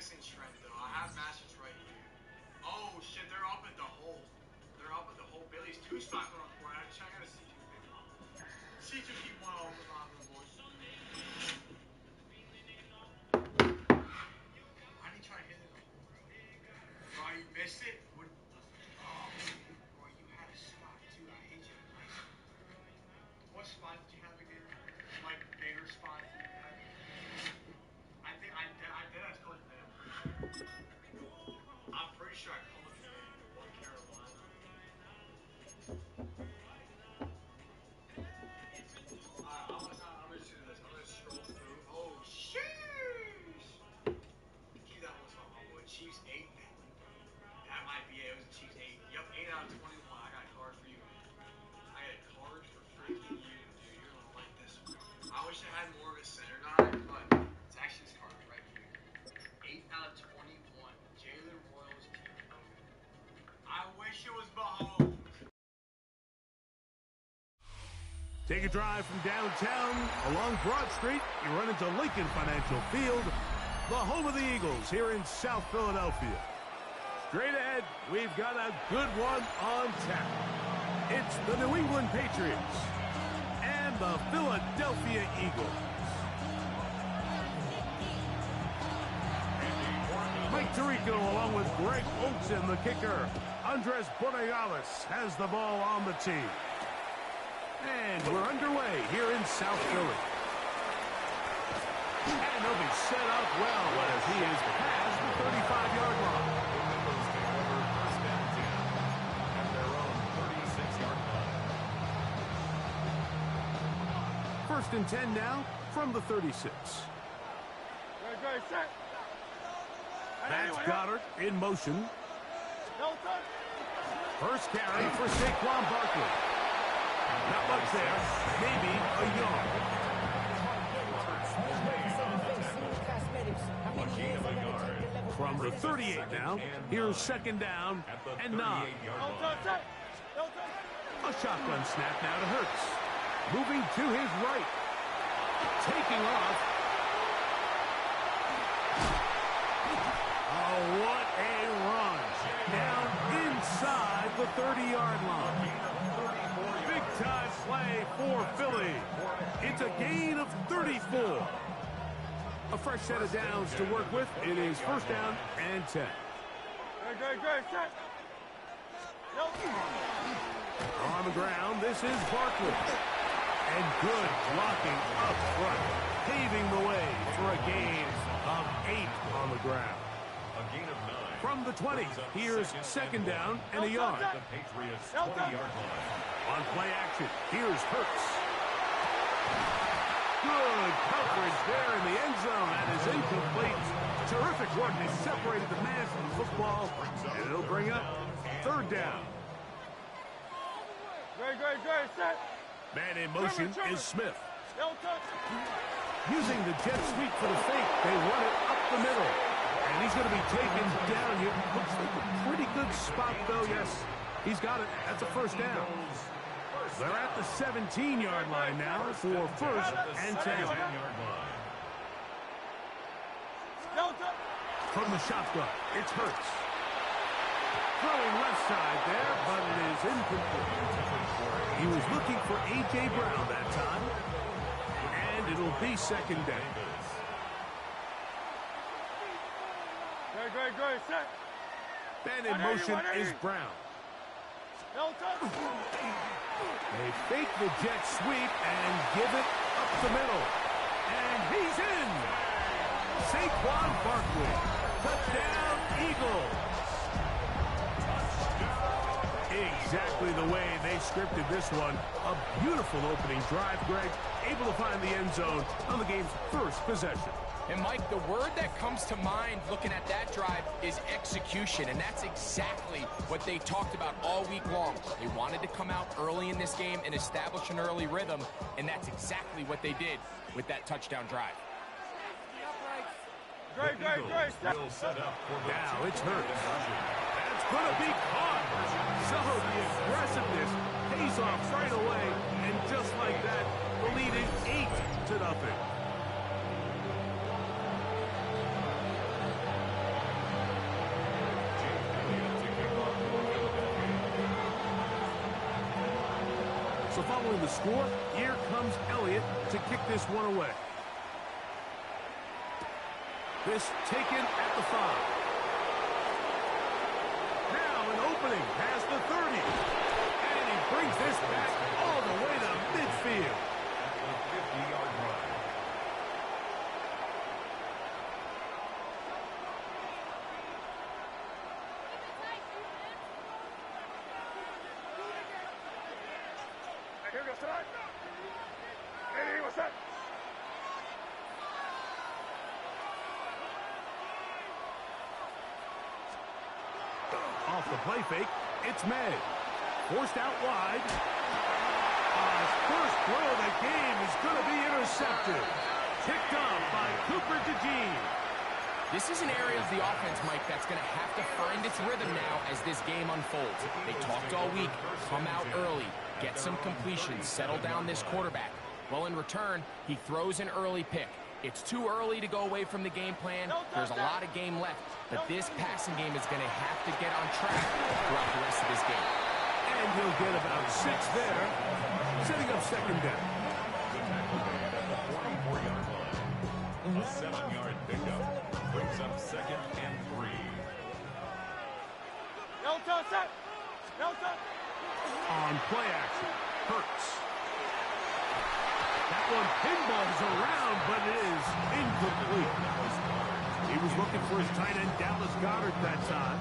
missing strength, though. I have matches right here. Oh, shit, they're up at the hole. They're up at the hole. Bailey's two-spot going on the board. I gotta see two big one. See two keep one over on the board. Why did he try to hit it in the hole? Oh, you missed it? What? Oh, boy, you had a spot, too. I hate you. Nice. What spot did you have again? Like, bigger spot you had? I think I did. I called it there. I'm pretty sure I called it there. One Carolina. I'm gonna just do this. I'm gonna scroll through. Oh, sheesh. Keep that one spot, my boy. Chiefs 8. That might be it. It was a Chiefs 8. Yep, 8 out of 21. I got a card for you, man. I got a card for freaking you, dude. You're gonna like this one. I wish I had more of a center die, but it's actually this card right here. 8 out of 21. Jalen Royals team code. I wish it was Mahomes. Take a drive from downtown along Broad Street. You run into Lincoln Financial Field, the home of the Eagles here in South Philadelphia. Straight ahead, we've got a good one on tap. It's the New England Patriots and the Philadelphia Eagles. Mike Tirico along with Greg Olsen, the kicker. Andres Borregales has the ball on the tee. And we're underway here in South Philly. And he'll be set up well as he is past the 35-yard line. First down 10 at their own 36-yard line. First and 10 now from the 36. That's Goddard in motion. First carry for Saquon Barkley. Not much there. Maybe a yard. From the 38 now, here's second down and 9. A shotgun snap now to Hurts. Moving to his right. Taking off. Oh, what a run. Down inside the 30-yard line. Big-time play for Philly. It's a gain of 34. A fresh set of downs to work with. It is first down and 10. On the ground, this is Barkley. And good blocking up front, paving the way for a gain of 8 on the ground. A gain of 9. From the 20, here's second down and a yard. The Patriots 20-yard line. On play action, here's Hurts. Good coverage there in the end zone. That is incomplete. Terrific work. They separated the man from the football, and it'll bring up third down. Man in motion is Smith. Using the jet sweep for the fake, they run it up the middle. And he's going to be taken down here. Looks like a pretty good spot, though. Yes, he's got it. That's a first down. They're at the 17-yard line now for first and 10. From the shotgun, it's Hurts. Throwing left side there, but it is incomplete. He was looking for A.J. Brown that time. And it'll be second down. Man in motion is Brown. They fake the jet sweep and give it up the middle. And he's in. Saquon Barkley. Touchdown, Eagles. Exactly the way they scripted this one. A beautiful opening drive, Greg. Able to find the end zone on the game's first possession. And, Mike, the word that comes to mind looking at that drive is execution, and that's exactly what they talked about all week long. They wanted to come out early in this game and establish an early rhythm, and that's exactly what they did with that touchdown drive. Great. Will set up for now it's Hurts. That's going to be caught. So the aggressiveness pays off right away, and just like that, the lead is 8-0. following the score, here comes Elliott to kick this one away. This taken at the 5. Now an opening past the 30. And he brings this back all the way to midfield. At the 50-yard line. Off the play fake, it's May. Forced out wide. His first throw of the game is going to be intercepted. Picked up by Cooper DeJean. This is an area of the offense, Mike, that's going to have to find its rhythm now as this game unfolds. They talked all week, come out early, get some completions, settle down this quarterback. Well, in return, he throws an early pick. It's too early to go away from the game plan. There's a lot of game left, but this passing game is going to have to get on track throughout the rest of this game. And he'll get about 6 there, setting up second down. The tackle made at the 44-yard line. A 7-yard pickup brings up 2nd and 3. On play action, Hurts. That one pinballs around, but it is incomplete. He was looking for his tight end, Dallas Goedert, that time.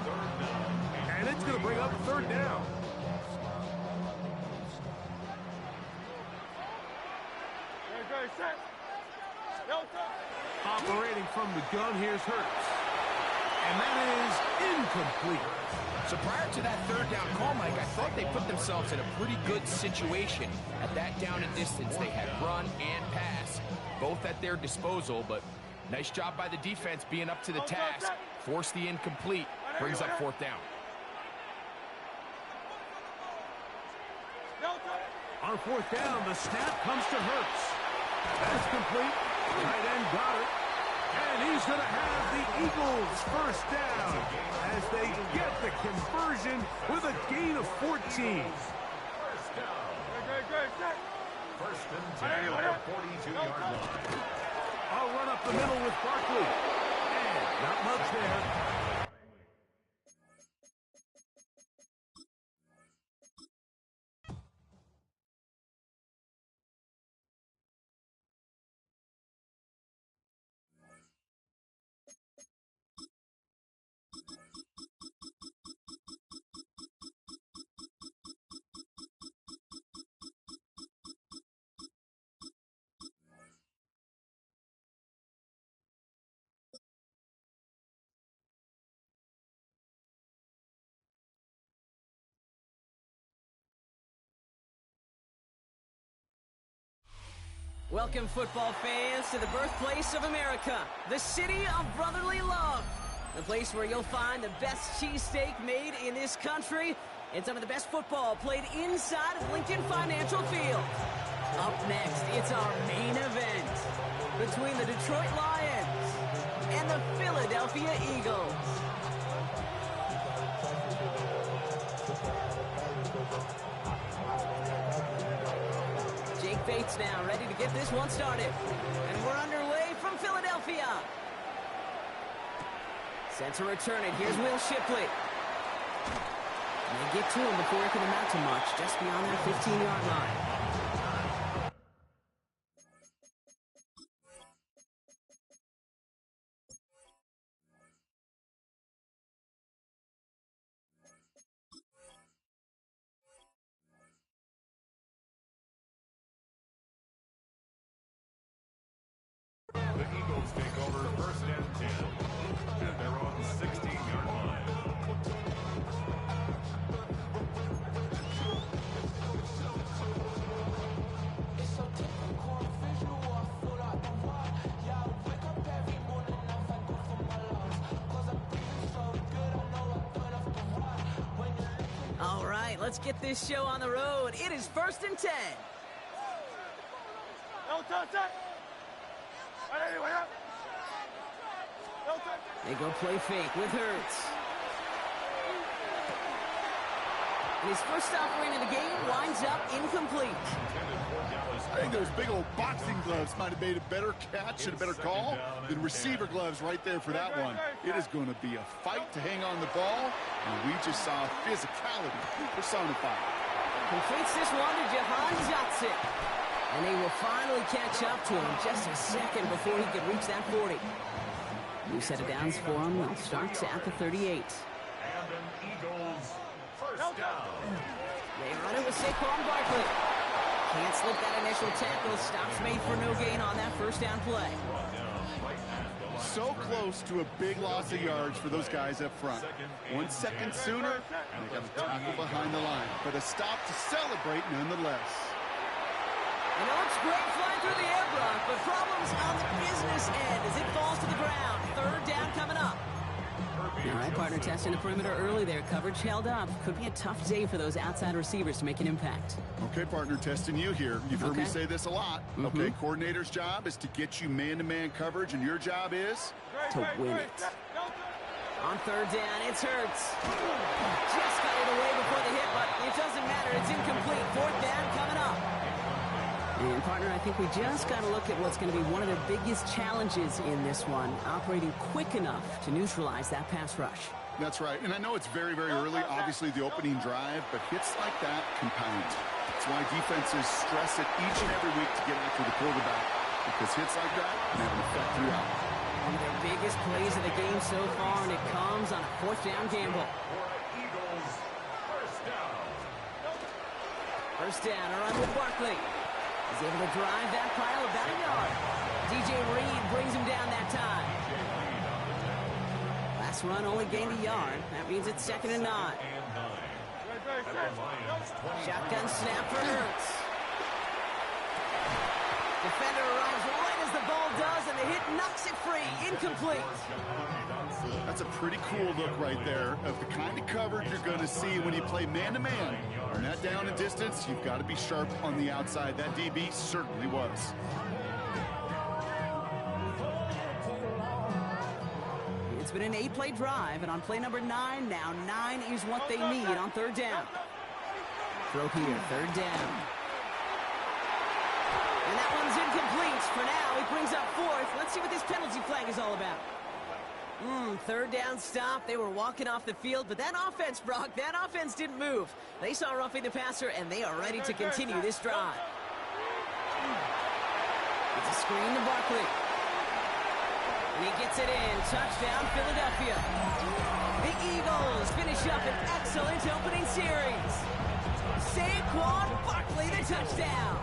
And it's going to bring up 3rd down. Operating from the gun, here's Hurts. And that is incomplete. So prior to that 3rd down call, Mike, I thought they put themselves in a pretty good situation. At that down and distance, they had run and pass, both at their disposal, but nice job by the defense being up to the task. Force the incomplete, brings up 4th down. On 4th down, the snap comes to Hurts. That's complete. Tight end Goedert. And he's going to have the Eagles first down as they get the conversion with a gain of 14. First down. First and 10 at the 42-yard line. I'll run up the middle with Barkley. And not much there. Welcome, football fans, to the birthplace of America, the city of brotherly love. The place where you'll find the best cheesesteak made in this country and some of the best football played inside of Lincoln Financial Field. Up next, it's our main event between the Detroit Lions and the Philadelphia Eagles. Bates now ready to get this one started. And we're underway from Philadelphia. Sets a return it. Here's Will Shipley. And they get to him before he can amount to much, just beyond that 15-yard line. The Eagles take over 1st and 10 at their own 16-yard line. All right, let's get this show on the road. It is 1st and 10. They go play fake with Hurts. And his first offering in the game winds up incomplete. I think those big old boxing gloves might have made a better catch and a better call than receiver gloves right there for that one. It is going to be a fight to hang on the ball, and we just saw physicality personified. Completes this one to Jahan Johnson. And they will finally catch up to him just a second before he could reach that 40. New set of downs for him. It starts at the 38. And an Eagles first down. They run it with Saquon Barkley. Can't slip that initial tackle. Stops made for no gain on that first down play. So close to a big loss of yards for those guys up front. 1 second sooner, and they got a tackle behind the line. But a stop to celebrate nonetheless. You know, it's great flying through the air, Brock, but problems on the business end as it falls to the ground. Third down coming up. All right, partner, testing the perimeter early there. Coverage held up. Could be a tough day for those outside receivers to make an impact. Okay, partner, testing you here. You've heard me say this a lot. Okay, coordinator's job is to get you man-to-man coverage, and your job is? To win it. On third down, it's Hurts. Just got it away before the hit, but it doesn't matter. It's incomplete. Fourth down coming up. And, partner, I think we just got to look at what's going to be one of the biggest challenges in this one, operating quick enough to neutralize that pass rush. That's right. And I know it's very, very early, obviously the opening drive, but hits like that compound. That's why defenses stress it each and every week to get after the quarterback, because hits like that can have an effect throughout. One of their biggest plays of the game so far, and it comes on a fourth down gamble. Eagles first down. First down, a run with Barkley. He's able to drive that pile about a yard. DJ Reed brings him down that time. Last run only gained a yard. That means it's 2nd and 9. Shotgun snap for Hurts. Defender arrives right as the ball does, and the hit knocks it free. Incomplete. That's a pretty cool look right there of the kind of coverage you're going to see when you play man-to-man. And that down and distance, you've got to be sharp on the outside. That DB certainly was. It's been an 8-play drive, and on play number 9, now 9 is what they need on third down. Throw here, third down. And that one's incomplete. For now, he brings up fourth. Let's see what this penalty flag is all about. Third down stop. They were walking off the field, but that offense, Brock, that offense didn't move. They saw roughing the passer, and they are ready to continue this drive. It's a screen to Barkley. And he gets it in. Touchdown, Philadelphia. The Eagles finish up an excellent opening series. Saquon Barkley, the touchdown.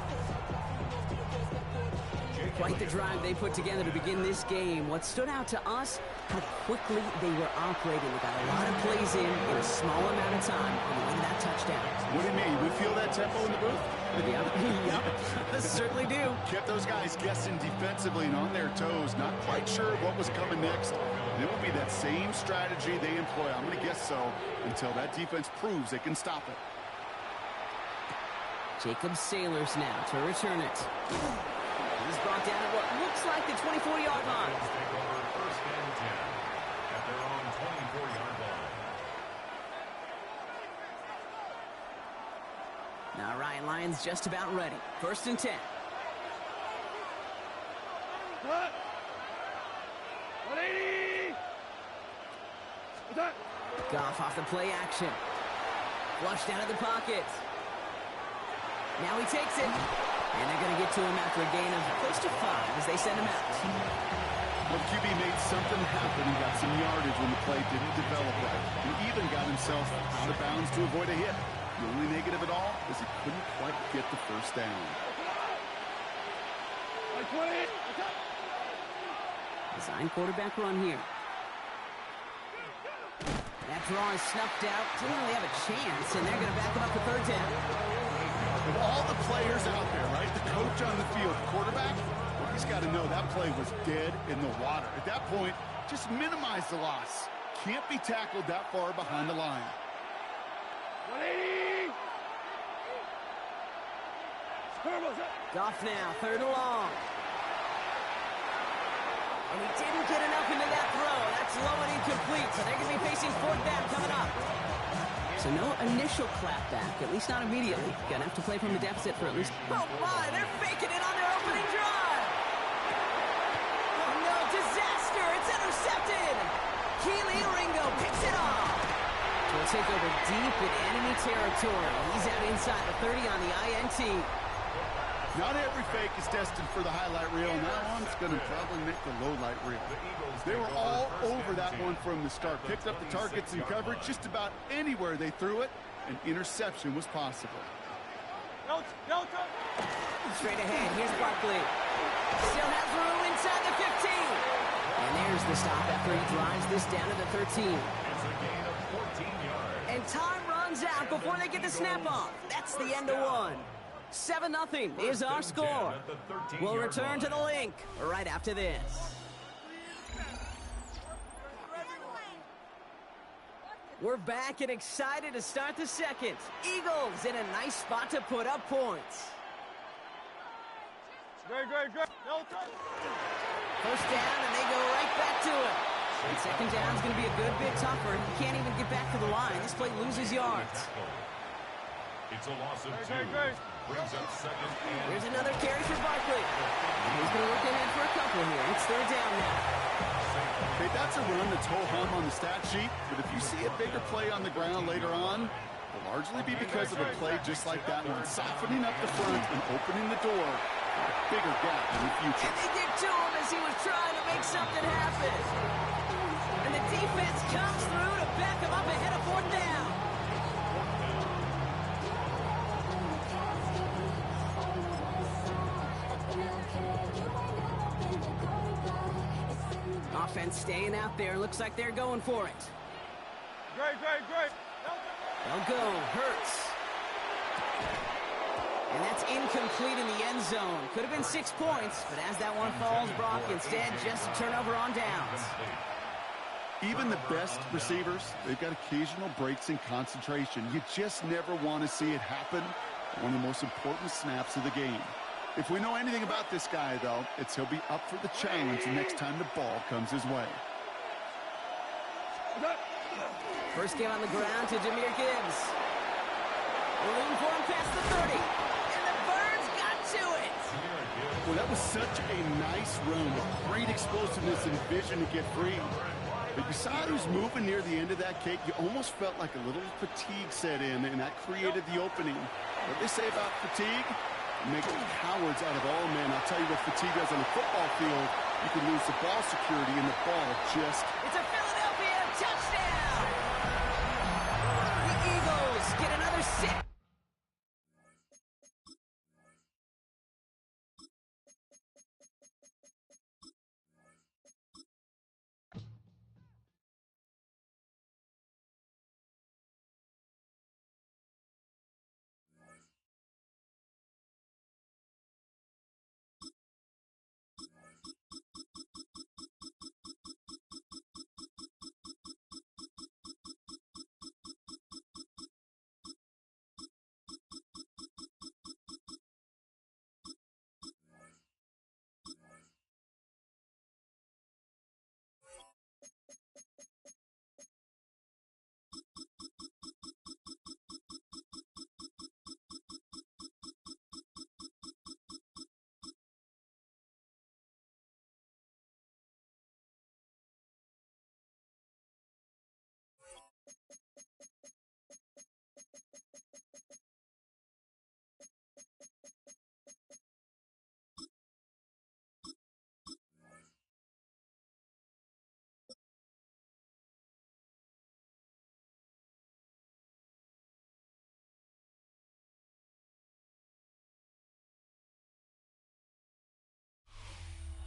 Quite the drive they put together to begin this game. What stood out to us, how quickly they were operating. They got a lot of plays in a small amount of time on the way to that touchdown. What do you mean? We feel that tempo in the booth? Yep, certainly do. Kept those guys guessing defensively and on their toes, not quite sure what was coming next. And it will be that same strategy they employ, I'm going to guess so, until that defense proves they can stop it. Jacob Sailors now to return it. He's brought down at what looks like the 24-yard line. Take over first and 10 at their own 24-yard line. Now Ryan Lyons just about ready. First and 10. What? 180! What's that? Goff off the play action. Flushed out of the pocket. Now he takes it. And they're going to get to him after a gain of close to 5 as they send him out. Well, QB made something happen and got some yardage when the play didn't develop right. He even got himself out of bounds to avoid a hit. The only negative at all is he couldn't quite get the first down. Design quarterback run here. That draw is snuffed out. Didn't really have a chance, and they're going to back him up for third down. With all the players out there, right? The coach on the field, the quarterback, well, he's got to know that play was dead in the water. At that point, just minimize the loss. Can't be tackled that far behind the line. 180! Goff now, third and long. And he didn't get enough into that throw. That's low and incomplete, so they're going to be facing fourth down coming up. So no initial clapback, at least not immediately. Gonna have to play from the deficit for at least... Oh my, they're faking it on their opening drive! Oh no, disaster! It's intercepted! Keely Ringo picks it off! We'll take over deep in enemy territory. He's out inside the 30 on the INT. Not every fake is destined for the highlight reel, and that one's going to probably make the low light reel. They were all over that one from the start. Picked up the targets and coverage just about anywhere they threw it. An interception was possible. Straight ahead, here's Barkley. Still has room inside the 15. And there's the stop after he drives this down to the 13. It's a gain of 14 yards. And time runs out before they get the snap off. That's the end of one. 7-0 is our score. We'll return to the link right after this. We're back and excited to start the second. Eagles in a nice spot to put up points. Great. First down, and they go right back to it. And second down is going to be a good bit tougher. You can't even get back to the line. This play loses yards. It's a loss of 2. Brings up second and... Here's another carry for Barkley. He's going to look ahead for a couple here. It's third down now. Okay, that's a run that's ho-hum on the stat sheet, but if you see a bigger play on the ground later on, it'll largely be because of a play just like that one, softening up the front and opening the door for a bigger gap in the future. And they get to him as he was trying to make something happen. And the defense comes through to back him up ahead of fourth down. Offense staying out there. Looks like they're going for it. Great. They'll go. Hurts. And that's incomplete in the end zone. Could have been 6 points, but as that one falls, Brock, instead just a turnover on downs. Even the best receivers, they've got occasional breaks in concentration. You just never want to see it happen. One of the most important snaps of the game. If we know anything about this guy, though, it's he'll be up for the challenge the next time the ball comes his way. First game on the ground to Jahmyr Gibbs. Room for him past the 30. And the Birds got to it. Well, that was such a nice run with great explosiveness and vision to get free. But you saw he was moving near the end of that kick. You almost felt like a little fatigue set in, and that created the opening. What they say about fatigue? Make cowards out of all men. I'll tell you what fatigue does on a football field. You can lose the ball security and the ball just... It's a Philadelphia touchdown! The Eagles get another 6.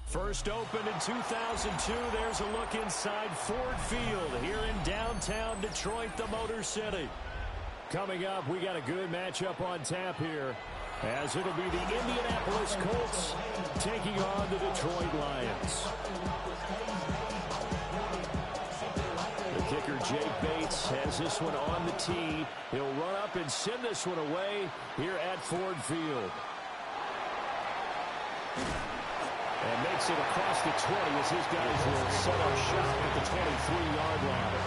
First opened in 2002. There's a look inside Ford Field here in downtown Detroit, the Motor City. Coming up, we got a good matchup on tap here, as it'll be the Indianapolis Colts taking on the Detroit Lions. The kicker, Jake Bates, has this one on the tee. He'll run up and send this one away here at Ford Field. And makes it across the 20 as his guys will set up shop at the 23-yard line.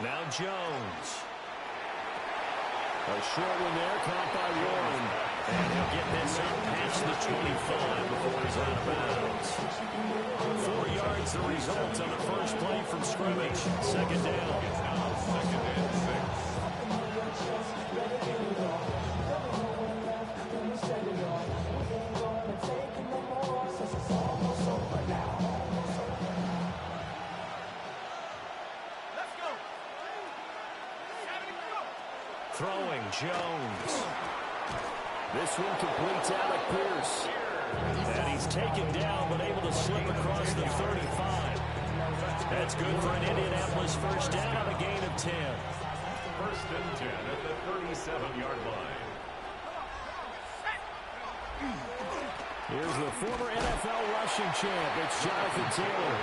Now Jones. A short one there, caught by Warren. And he'll get this up past the 25 before he's out of bounds. 4 yards the result on the first play from scrimmage. Second down. Second and 6. Throwing Jones. This one completes Alec Pierce. And he's taken down but able to slip across the 35. That's good for an Indianapolis first down on a gain of 10. First and 10 at the 37-yard line. Here's the former NFL rushing champ. It's Jonathan Taylor.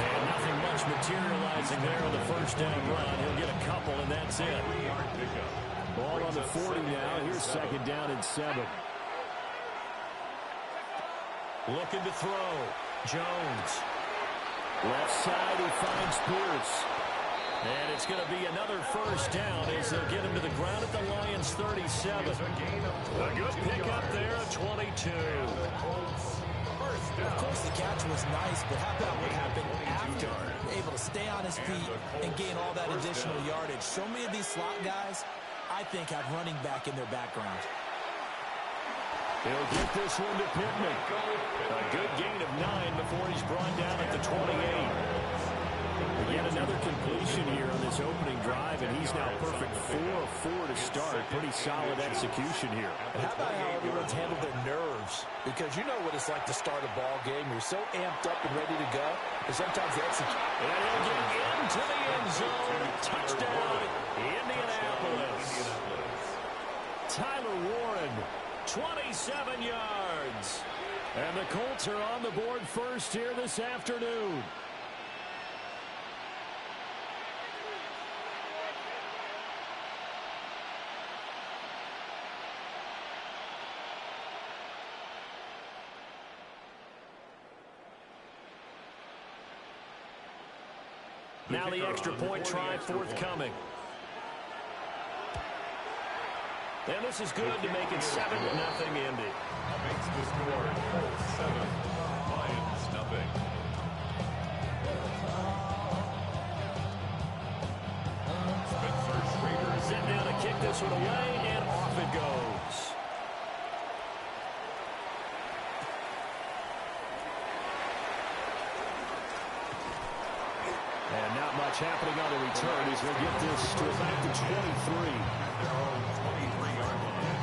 And nothing much materializing there on the first down run. He'll get a couple, and that's it. 3-yard pickup. Ball on the 40 now. Here's second down and 7. Looking to throw. Jones. Left side, he finds Pierce. And it's going to be another first down as they'll get him to the ground at the Lions' 37. A good pickup there at 22. Of course, the catch was nice, but how about what happened after? Able to stay on his feet and gain all that additional yardage. So many of these slot guys, I think, have running back in their background. He'll get this one to Pittman. A good gain of 9 before he's brought down at the 28. Yet another completion here on this opening drive, and he's now perfect 4 of 4 to start. Pretty solid execution here. And how about how everyone's handled their nerves? Because you know what it's like to start a ball game. You're so amped up and ready to go, and sometimes they execute. And he'll get into the end zone. Touchdown, Indianapolis. Tyler Warren, 27 yards. And the Colts are on the board first here this afternoon. Now the extra point try forthcoming. And this is good to make it 7-0 Indy. Makes the score 7. Lions nothing. Spencer Schrader Sitting down to kick this one away, and off it goes. And not much happening on the return as we'll get this to about the 23. their own 23-yard line.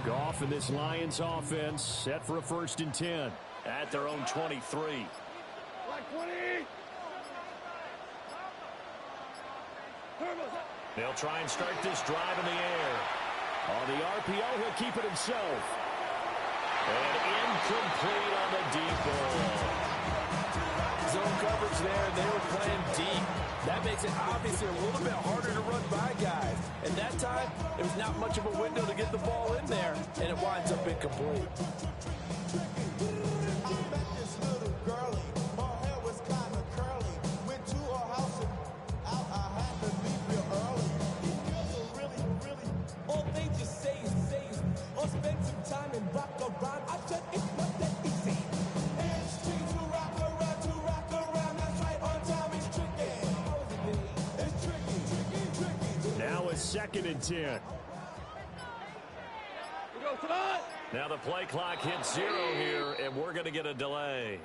Goff and this Lions offense set for a 1st and 10 at their own 23. They'll try and start this drive in the air. On the RPO, he'll keep it himself. And incomplete on the deep ball. Zone coverage there, they were playing deep. That makes it obviously a little bit harder to run by guys. And that time, there was not much of a window to get the ball in there, and it winds up incomplete. Now it's 2nd and 10. Now the play clock hits 0 here, and we're going to get a delay.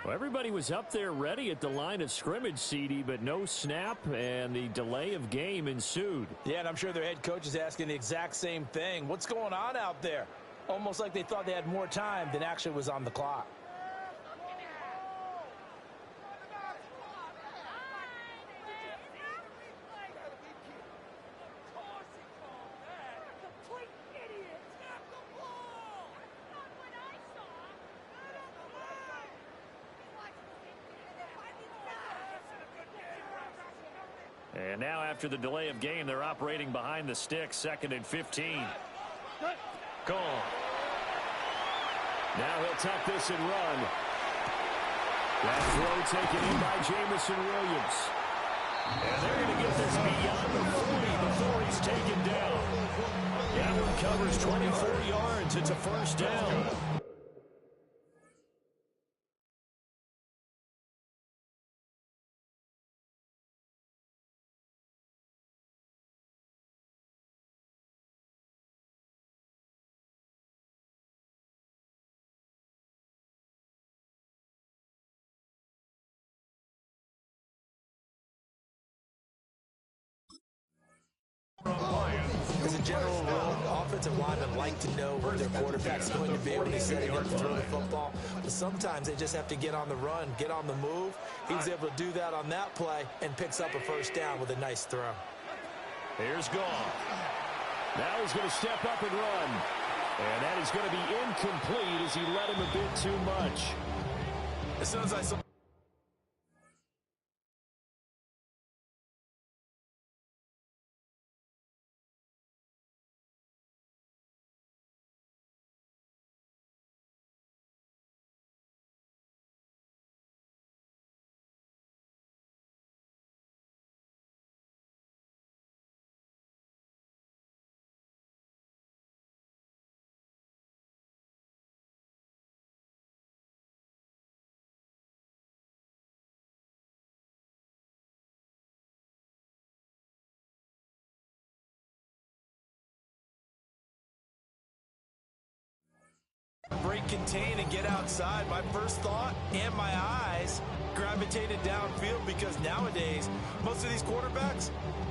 Well, everybody was up there ready at the line of scrimmage, CD, but no snap, and the delay of game ensued. Yeah, and I'm sure their head coach is asking the exact same thing. What's going on out there? Almost like they thought they had more time than actually was on the clock. And now after the delay of game, they're operating behind the sticks, 2nd and 15. Gone. Now he'll tuck this and run. That throw taken in by Jamison Williams. And they're going to get this beyond the 40 before he's taken down. That one covers 24 yards. It's a first down. As a general rule, offensive linemen like to know where their quarterback's going to be when he's setting up to throw the football. But sometimes they just have to get on the run, get on the move. He was able to do that on that play and picks up a first down with a nice throw. Here's Goff. Now he's going to step up and run. And that is going to be incomplete as he led him a bit too much. As soon as I saw... break, contain, and get outside. My first thought and my eyes gravitated downfield because nowadays, most of these quarterbacks,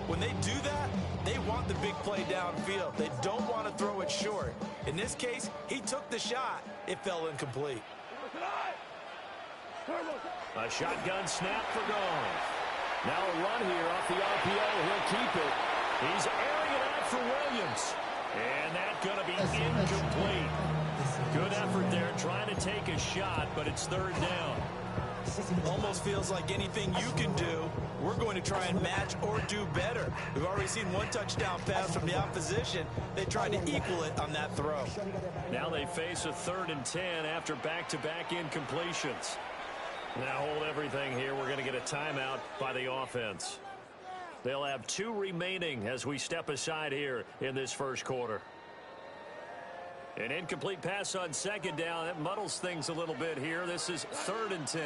when they do that, they want the big play downfield. They don't want to throw it short. In this case, he took the shot. It fell incomplete. A shotgun snap for Goff. Now a run here off the RPO. He'll keep it. He's airing it out for Williams. And that's going to be incomplete. Good effort there trying to take a shot, but it's 3rd down. Almost feels like anything you can do, we're going to try and match or do better. We've already seen one touchdown pass from the opposition. They tried to equal it on that throw. Now they face a 3rd and 10 after back-to-back incompletions. Now hold everything here. We're going to get a timeout by the offense. They'll have 2 remaining as we step aside here in this first quarter. An incomplete pass on 2nd down. That muddles things a little bit here. This is 3rd and 10.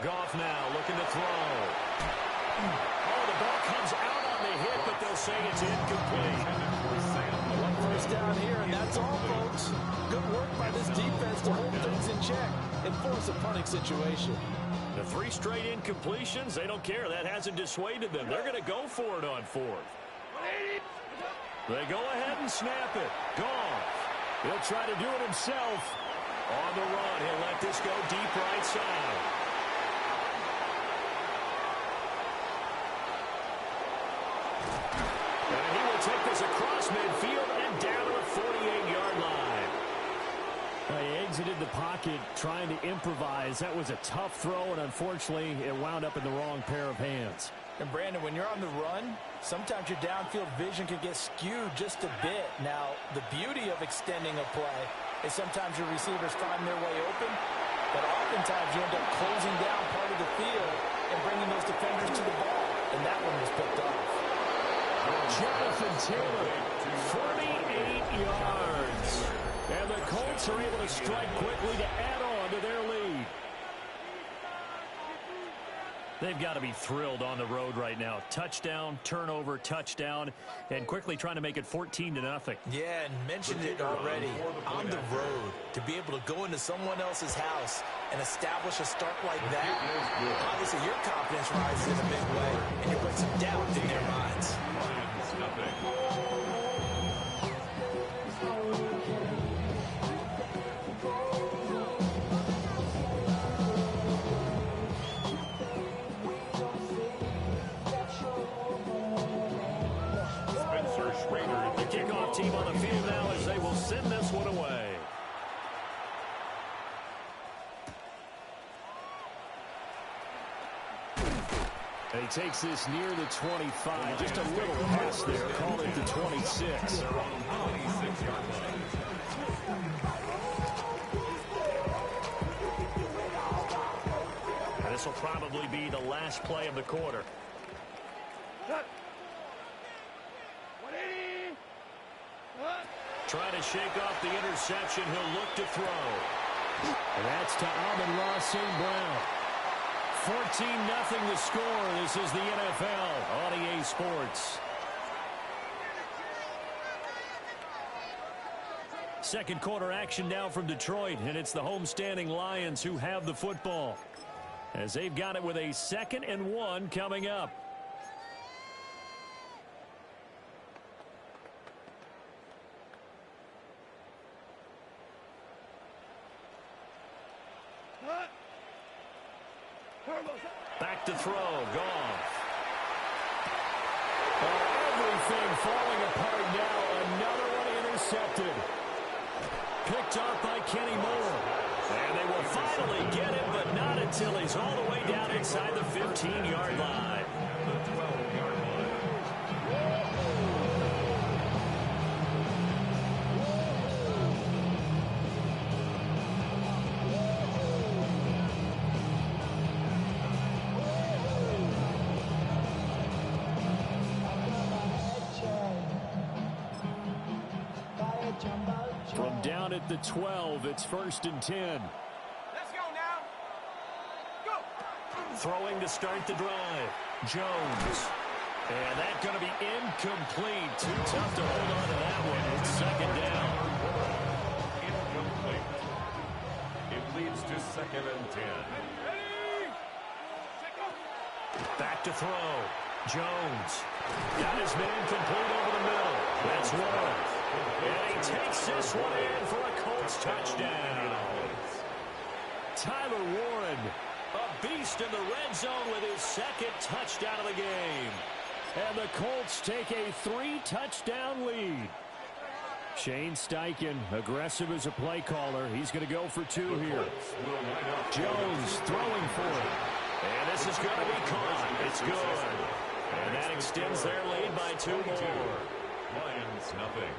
Goff now looking to throw. Oh, the ball comes out on the hit, but they'll say it's incomplete. One first down here, and that's all, folks. Good work by this defense to hold things in check and force a punting situation. The 3 straight incompletions, they don't care. That hasn't dissuaded them. They're going to go for it on 4th. They go ahead and snap it. Goff. He'll try to do it himself. On the run, he'll let this go deep right side. And he will take this across midfield and down to the 48-yard line. He exited the pocket trying to improvise. That was a tough throw, and unfortunately, it wound up in the wrong pair of hands. And, Brandon, when you're on the run, sometimes your downfield vision can get skewed just a bit. Now, the beauty of extending a play is sometimes your receivers find their way open, but oftentimes you end up closing down part of the field and bringing those defenders to the ball, and that one was picked off. Jonathan Taylor, 48 yards. And the Colts are able to strike quickly to add on to their lead. They've got to be thrilled on the road right now. Touchdown, turnover, touchdown, and quickly trying to make it 14-0. Yeah, and mentioned it already. On the road, to be able to go into someone else's house and establish a start like that, obviously your confidence rises in a big way, and you put some doubt in their minds. Kickoff team on the field now as they will send this one away. And he takes this near the 25. Just a little pass there. Call it the 26. Their own 26-yard line. And this will probably be the last play of the quarter. Trying to shake off the interception. He'll look to throw. And that's to Amon-Ra St. Brown. 14-0 the score. This is the NFL on EA Sports. Second quarter action now from Detroit, and it's the homestanding Lions who have the football, as they've got it with a 2nd and 1 coming up. Back to throw, Goff. Oh, everything falling apart now. Another one intercepted. Picked off by Kenny Moore. And they will finally get him, but not until he's all the way down inside the 15-yard line. The 12-yard line. From down at the 12, it's 1st and 10. Let's go now. Go. Throwing to start the drive. Jones. And that's going to be incomplete. Too tough to hold on to that one. It's 2nd down. Incomplete. It leads to 2nd and 10. Back to throw. Jones. Got his man complete over the middle. That's one. And he takes this one in for a Colts touchdown. Tyler Warren, a beast in the red zone with his 2nd touchdown of the game. And the Colts take a 3-touchdown lead. Shane Steichen, aggressive as a play caller. He's going to go for 2 here. Jones throwing for it. And this is going to be caught. It's good. And that extends their lead by 2 more. Lions, nothing.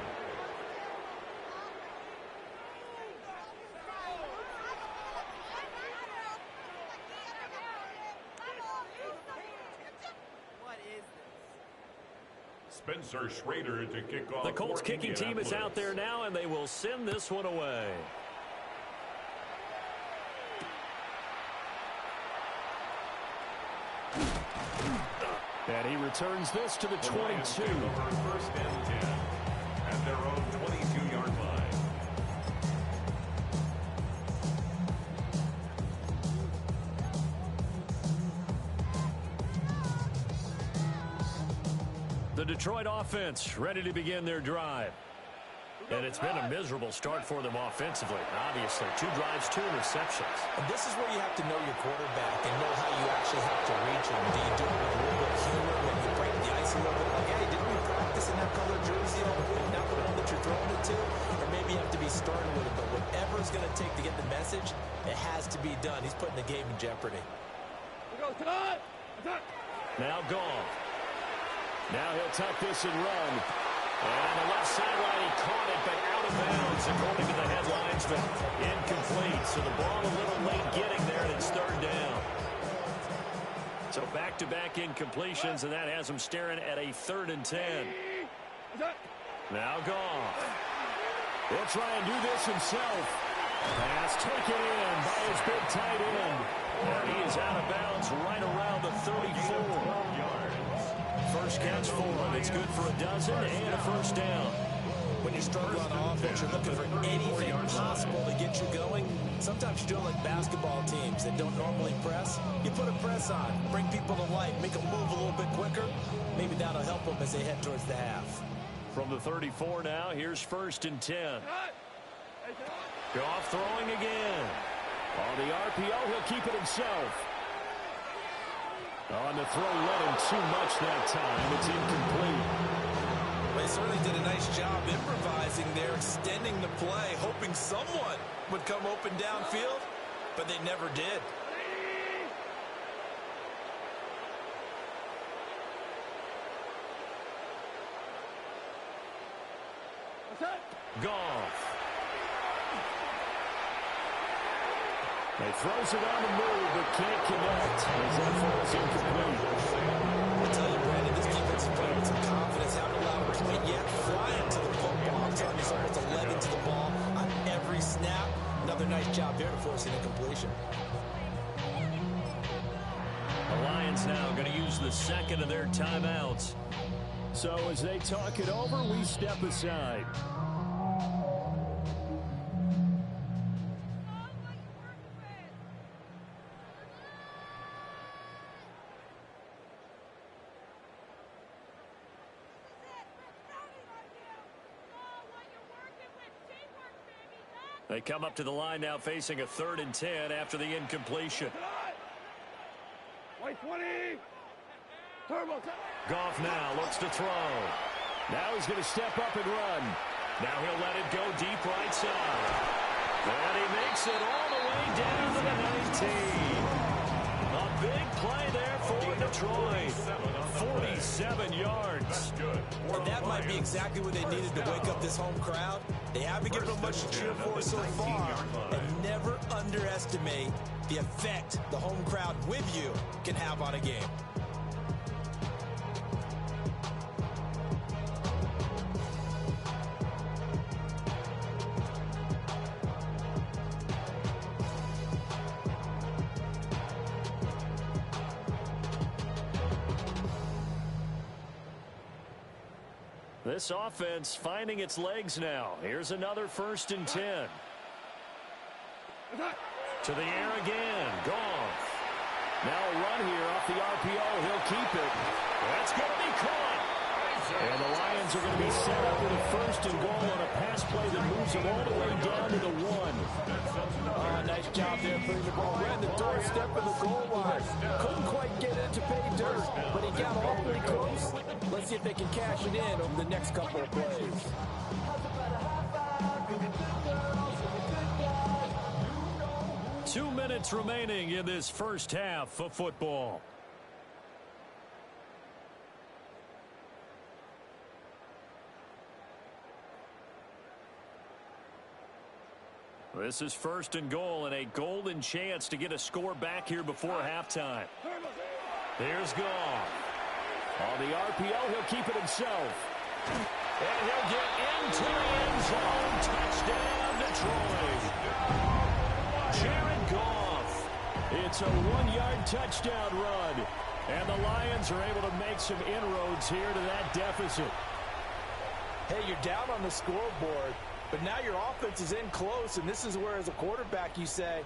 Spencer Schrader to kick off. The Colts kicking team is out there now, and they will send this one away. And he returns this to the 22. 1st and 10 at their own 22-yard line. The Detroit offense ready to begin their drive. And it's been a miserable start for them offensively. Obviously, 2 drives, 2 interceptions. And this is where you have to know your quarterback and know how you actually have to reach him. Do you do it with a little bit of humor when you break the ice a little bit? Like, hey, didn't we practice in that color jersey all week? Not the one that you're throwing it to? Or maybe you have to be stern with it. But whatever it's going to take to get the message, it has to be done. He's putting the game in jeopardy. Now Goff. Now he'll tuck this and run. And on the left sideline, he caught it, but out of bounds, according to the headlines, but incomplete. So the ball a little late getting there, and it's 3rd down. So back-to-back incompletions, and that has him staring at a 3rd and 10. Now Goff. He'll try and do this himself. Pass taken in by his big tight end. And he is out of bounds right around the 34. First catch for him. It's good for a dozen and a 1st down. When you struggle on offense, you're looking for anything possible to get you going. Sometimes you're doing like basketball teams that don't normally press. You put a press on, bring people to life, make them move a little bit quicker. Maybe that'll help them as they head towards the half. From the 34 now, here's 1st and 10. Goff throwing again. On the RPO, he'll keep it himself. On the throw, let him too much that time. It's incomplete. They certainly did a nice job improvising there, extending the play, hoping someone would come open downfield, but they never did. Goff. He throws it on the move, but can't connect as that falls incomplete. I tell you, Brandon, this defense is playing with some confidence. Haven't allowed a point yet. Flying to the football. I'm telling you, it's almost 11 to the ball on every snap. Another nice job there to force an incompletion. The Lions now going to use the second of their timeouts. So as they talk it over, we step aside. They come up to the line now facing a 3rd and 10 after the incompletion. White 20. Turbo. Goff now looks to throw. Now he's going to step up and run. Now he'll let it go deep right side. And he makes it all the way down to the 19. A big play there for Detroit. 47 yards. And that might be exactly what they needed to wake up this home crowd. They haven't given them much to cheer for so far. And never underestimate the effect the home crowd with you can have on a game. This offense finding its legs now. Here's another 1st and 10. To the air again. Goff. Now a run here off the RPO. He'll keep it. That's going to be caught. And the Lions are going to be set up with a 1st and goal on a pass play that moves them all the way down to the 1. Nice job there putting the ball right in the doorstep of the goal line. Couldn't quite get it to pay dirt, but he got awfully close. Let's see if they can cash it in over the next couple of plays. Two minutes remaining in this first half of football. This is 1st and goal and a golden chance to get a score back here before halftime. There's Goff. On the RPO, he'll keep it himself. And he'll get into the end zone. Touchdown, Detroit. Jared Goff. It's a 1-yard touchdown run. And the Lions are able to make some inroads here to that deficit. Hey, you're down on the scoreboard, but now your offense is in close, and this is where, as a quarterback, you say,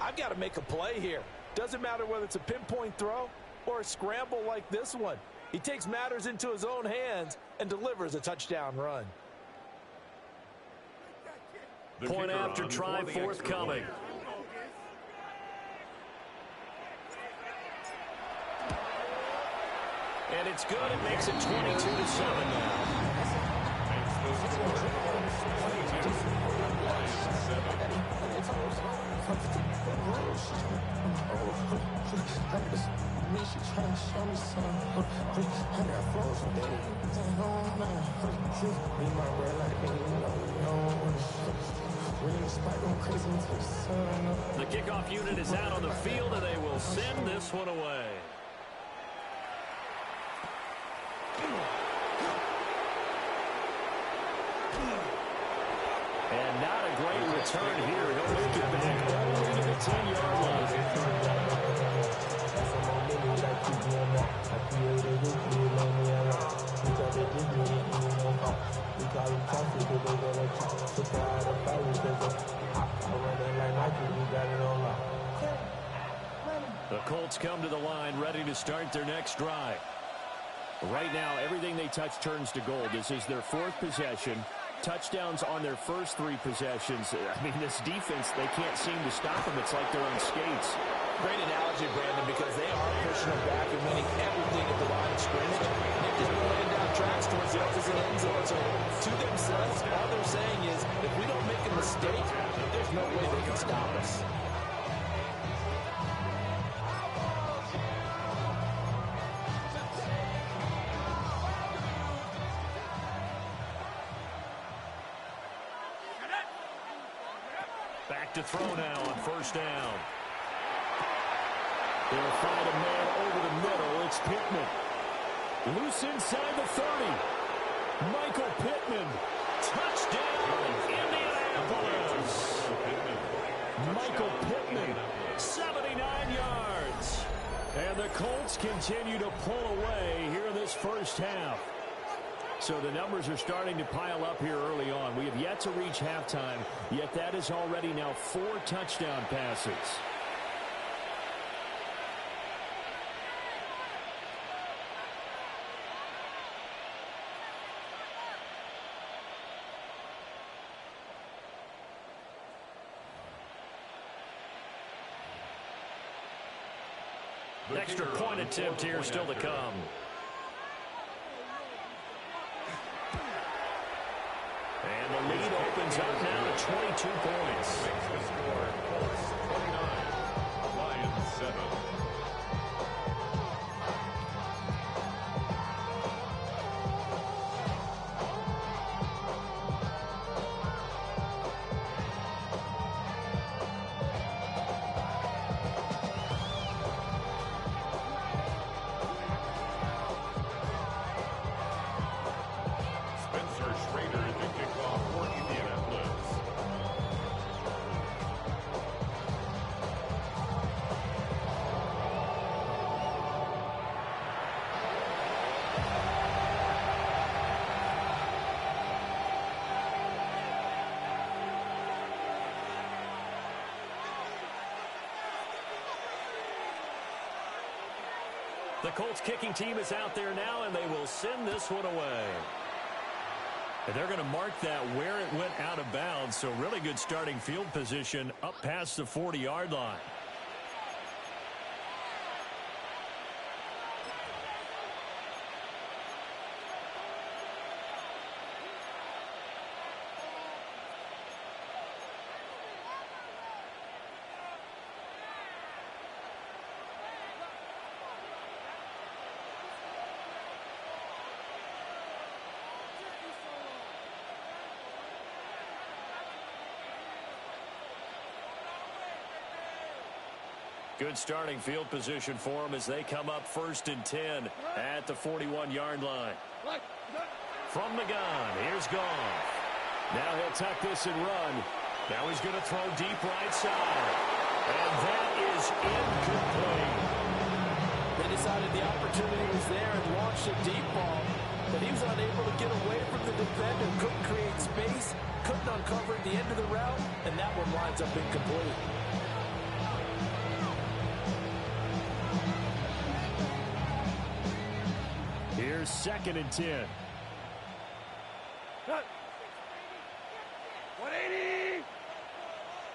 I've got to make a play here. Doesn't matter whether it's a pinpoint throw or a scramble like this one. He takes matters into his own hands and delivers a touchdown run. Point after try forthcoming. And it's good. It makes it 22-7 now. The kickoff unit is out on the field, and they will send this one away. And not a great return here. He'll make it back only to the 10-yard line. The Colts come to the line ready to start their next drive. Right now, everything they touch turns to gold. This is their 4th possession. Touchdowns on their first 3 possessions. I mean, this defense, they can't seem to stop them. It's like they're on skates. Great analogy, Brandon, because they are pushing them back and winning everything at the line of scrimmage. They've just been laying down tracks towards the opposite end zone. So to themselves, all they're saying is, if we don't make a mistake, there's no way they can stop us. Back to throw now on first down. They'll find a man over the middle. It's Pittman. Loose inside the 30. Michael Pittman. Touchdown, Indianapolis. Michael Pittman, 79 yards. And the Colts continue to pull away here in this first half. So the numbers are starting to pile up here early on. We have yet to reach halftime, yet that is already now 4 touchdown passes. Extra point attempt here still to come. And the lead opens up now to 22 points. Makes the score Colts 29, Lions 7. The Colts kicking team is out there now, and they will send this one away. And they're going to mark that where it went out of bounds, so really good starting field position up past the 40-yard line. Good starting field position for them as they come up 1st and 10 at the 41-yard line. From the gun, here's Goff. Now he'll tuck this and run. Now he's going to throw deep right side. And that is incomplete. They decided the opportunity was there and launched a deep ball, but he was unable to get away from the defender, couldn't create space, couldn't uncover at the end of the route, and that one winds up incomplete. Here's 2nd and 10. 180.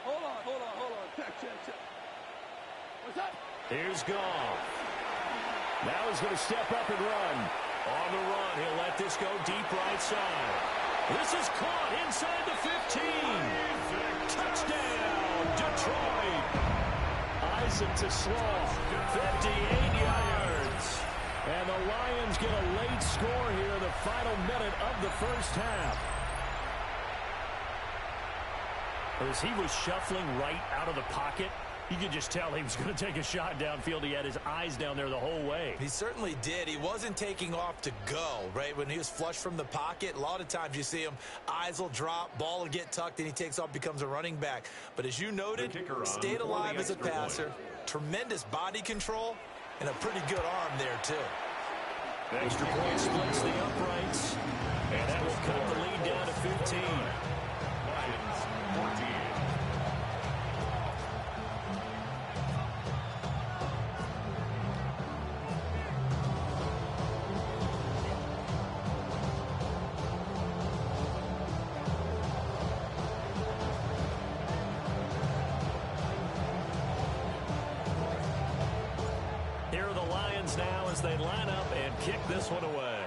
Hold on. Check. What's up? Here's Goff. Now he's going to step up and run. On the run, he'll let this go deep right side. This is caught inside the 15. Touchdown, Detroit. Isaac to Slaw, 58 yards. And the Lions get a late score here in the final minute of the first half. As he was shuffling right out of the pocket, you could just tell he was going to take a shot downfield. He had his eyes down there the whole way. He certainly did. He wasn't taking off to go, right? When he was flush from the pocket, a lot of times you see him, eyes will drop, ball will get tucked, and he takes off, becomes a running back. But as you noted, stayed alive as a passer, tremendous body control, and a pretty good arm there, too. Extra point splits the uprights, and that will cut the lead down to 15. Lions 14. Here are the Lions now as they line up and kick this one away.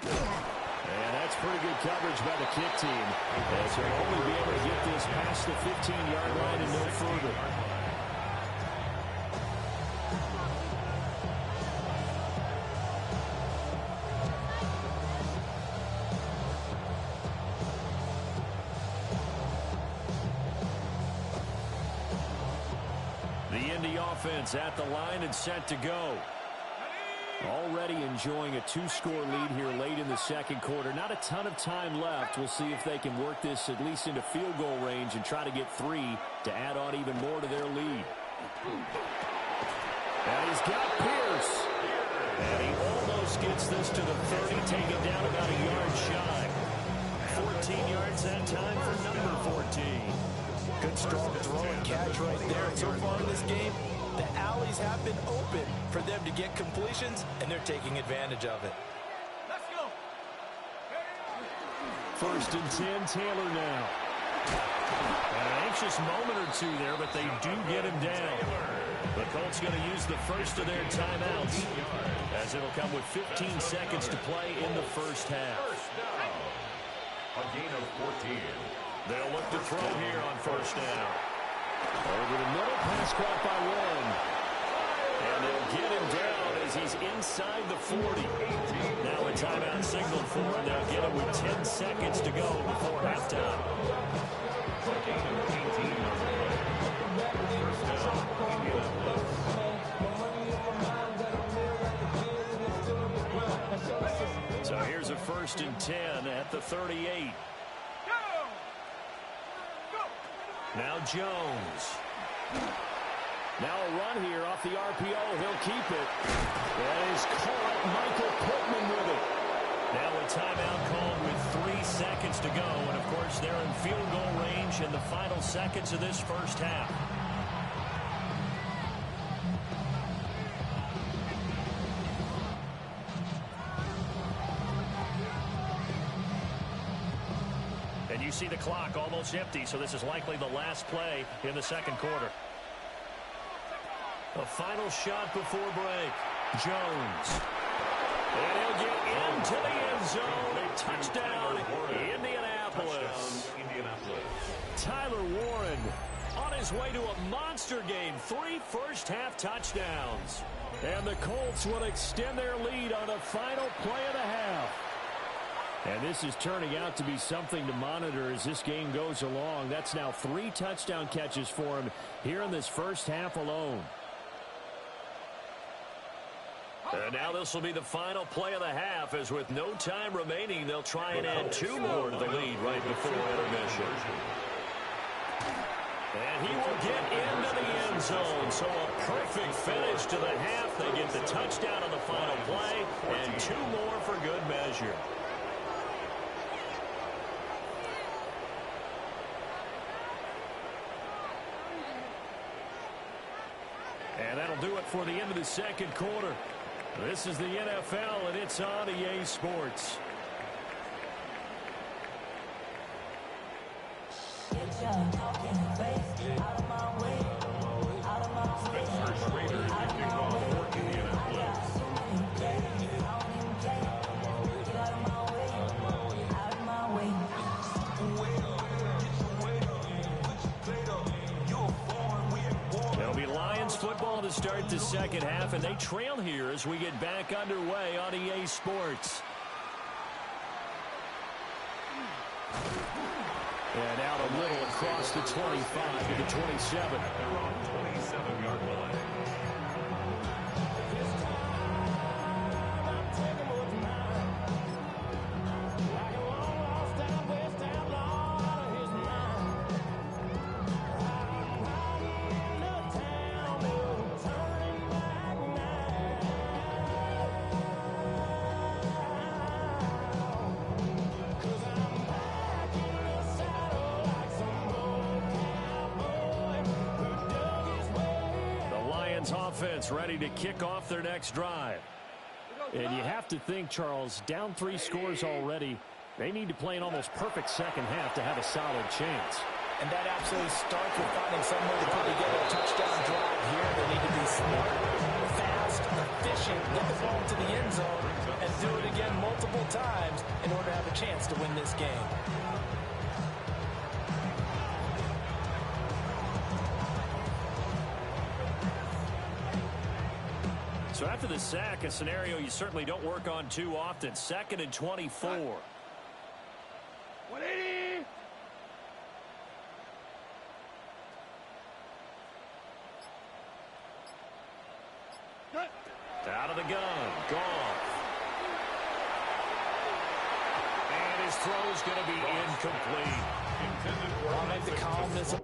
And that's pretty good coverage by the kick team, as they'll only be able to get this past the 15-yard line and no further. offense at the line and set to go. Already enjoying a 2-score lead here late in the second quarter. Not a ton of time left. We'll see if they can work this at least into field goal range and try to get 3 to add on even more to their lead. And he's got Pierce. And he almost gets this to the 30, taken down about a yard shy. 14 yards that time for number 14. Good strong throw and catch right there. And so far in this game, the alleys have been open for them to get completions, and they're taking advantage of it. Let's go. First and 10, Taylor now. An anxious moment or two there, but they do get him down. The Colts going to use the first of their timeouts, as it'll come with 15 seconds to play in the first half. A gain of 14. They'll look to throw here on first down. Over the middle, pass caught by one. And they'll get him down as he's inside the 40. Now a timeout signal for him. They'll get him with 10 seconds to go before halftime. A gain of 18 on the play. First down, Indianapolis. So here's a first and 10 at the 38. Now Jones. Now a run here off the RPO. He'll keep it. That is caught. Michael Pittman with it. Now a timeout called with 3 seconds to go. And, of course, they're in field goal range in the final seconds of this first half. And you see the clock almost empty, so this is likely the last play in the second quarter. A final shot before break. Jones. And he'll get into the end zone. A touchdown, Indianapolis. Tyler Warren on his way to a monster game. 3 first-half touchdowns. And the Colts will extend their lead on the final play of the half. And this is turning out to be something to monitor as this game goes along. That's now 3 touchdown catches for him here in this first half alone. And now this will be the final play of the half, as with no time remaining, they'll try and add 2 more to the lead right before intermission. And he will get into the end zone. So a perfect finish to the half. They get the touchdown on the final play, and 2 more for good measure. And that'll do it for the end of the second quarter. This is the NFL, and it's on EA Sports. Spencer Schrader is the kickoff for Indianapolis. There'll be Lions football to start the second half, and they trail here as we get back underway on EA Sports. And out a little across the 25 to the 27. They're on 27-yard line. Offense ready to kick off their next drive. And you have to think, Charles, down 3 scores already. They need to play an almost perfect second half to have a solid chance. And that absolutely starts with finding some way to put together a touchdown drive here. They need to be smart, fast, efficient, get the ball to the end zone, and do it again multiple times in order to have a chance to win this game. So after the sack, a scenario you certainly don't work on too often. 2nd and 24. 180. throw is going to be incomplete. I'll make the calmness.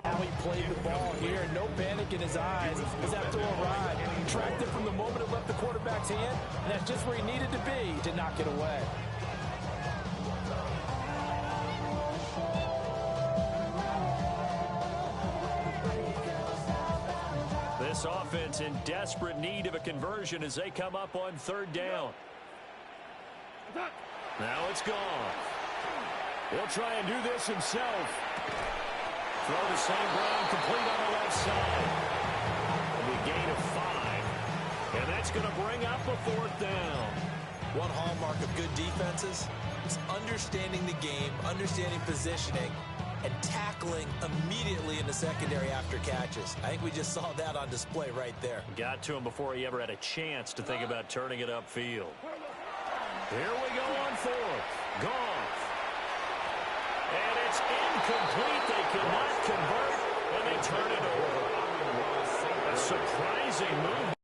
How he played the ball here, no panic in his eyes as that throw arrived. Tracked it from the moment it left the quarterback's hand, and that's just where he needed to be to knock it away. This offense in desperate need of a conversion as they come up on third down. Now it's gone. He'll try and do this himself. Throw to St. Brown, complete on the left side. It'll be a gain of 5. And that's going to bring up a fourth down. One hallmark of good defenses is understanding the game, understanding positioning, and tackling immediately in the secondary after catches. I think we just saw that on display right there. Got to him before he ever had a chance to think about turning it upfield. Here we go on fourth. Gone. And it's incomplete. They cannot convert, and they turn it over. A surprising move